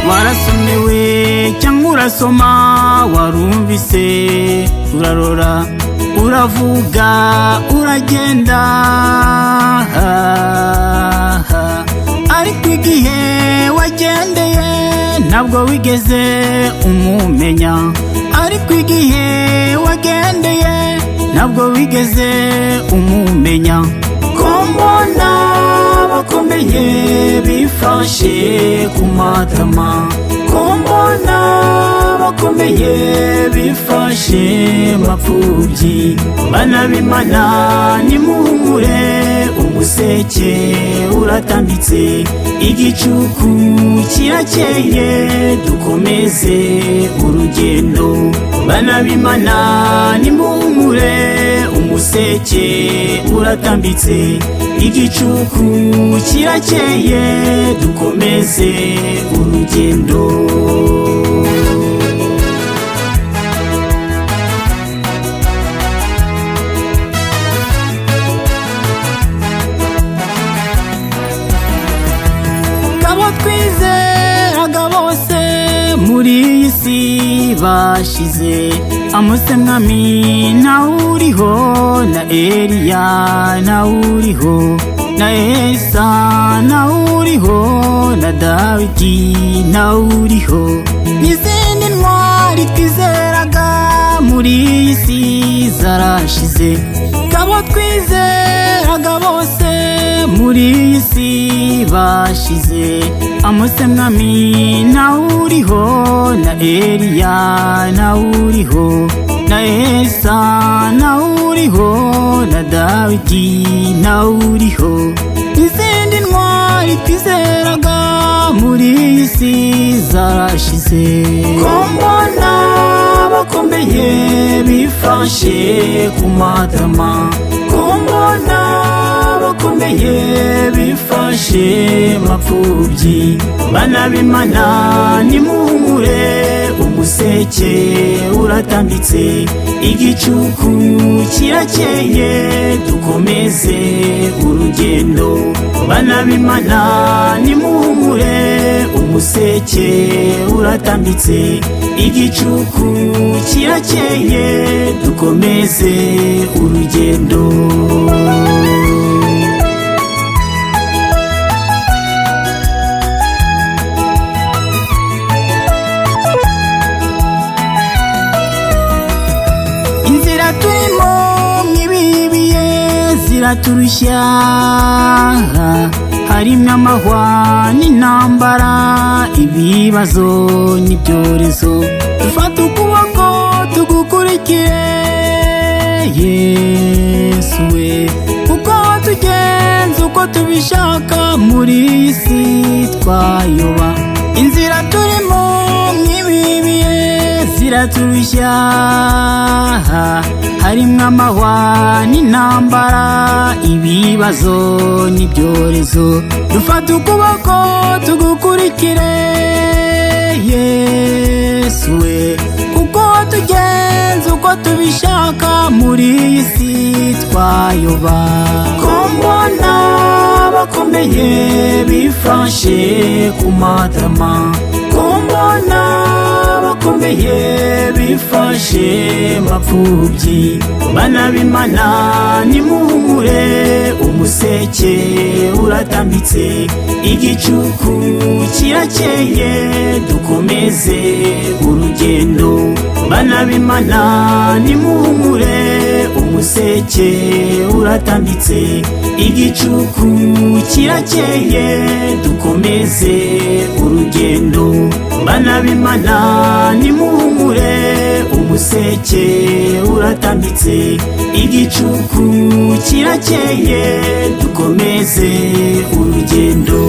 warasomewe cyangwa urasoma, warumvise urarora, uravuga uragenda, ariko igihe wagendeye ntabwo wigeze umumenya, ariko igihe wagendeye ntabwo wigeze umumenya. Ko mbona bakomeye bifashe ku matama, ko mbona bakomeye bifashe mapfubyi, bana b'Imana nimuhumure, umuseke uratambitse, igicuku kirakeye, dukomeze urugendo. Bana b'Imana nimuhumure, umuseke uratambitse, igicuku kirakeye, dukomeze urugendo. Abo twizeraga bose muri iyi si bashize, Amose mwami ntawuriho, na Eliya ntawuriho, na Elisa ntawuriho, na Dawidi ntawuriho, n'izindi ntwari twizeraga muri iyi si zarashize. Abo twizeraga bose muri iyi si bashize, Amose mwami ntawuriho, na Eliya ntawuriho, na Elisa ntawuriho, na Dawidi ntawuriho, n'izindi ntwari twizeraga muri iyi si zarashize. Ko mbona bakomeye bifashe ku matama, ko mbona bakomeye bifashe mapfubyi, bana b'Imana nimuhumure, umuseke uratambitse, igicuku kirakeye, dukomeze urugendo. Bana b'Imana nimuhumure, umuseke uratambitse, igicuku kirakeye, dukomeze urugendo. Inzira turimo mwibibiye ziraturushya, harimo amahwa n'intambara, ibibazo n'ibyorezo, dufata ukuboko tugukurikire Yesu we, uko tugenza uko tubishaka muri iyi si twayoba. Inzira turimo mwibibiye ziraturushya, harimo amahwa n'intambara, ibibazo n'ibyorezo, dufata ukuboko tugukurikire Yesu we, uko tugenza uko tubishaka muri iyi si twayoba. Ko mbona bakomeye bifashe ku matama, ko mbona bakomeye bifashe mapfubyi, bana b'Imana nimuhumure, umuseke uratambitse, igicuku kirakeye, dukomeze urugendo. Bana b'Imana nimuhumure, umuseke uratambitse, igicuku kirakeye, dukomeze urugendo. Bana b'Imana nimuhumure, umuseke uratambitse, igicuku kirakeye, dukomeze urugendo.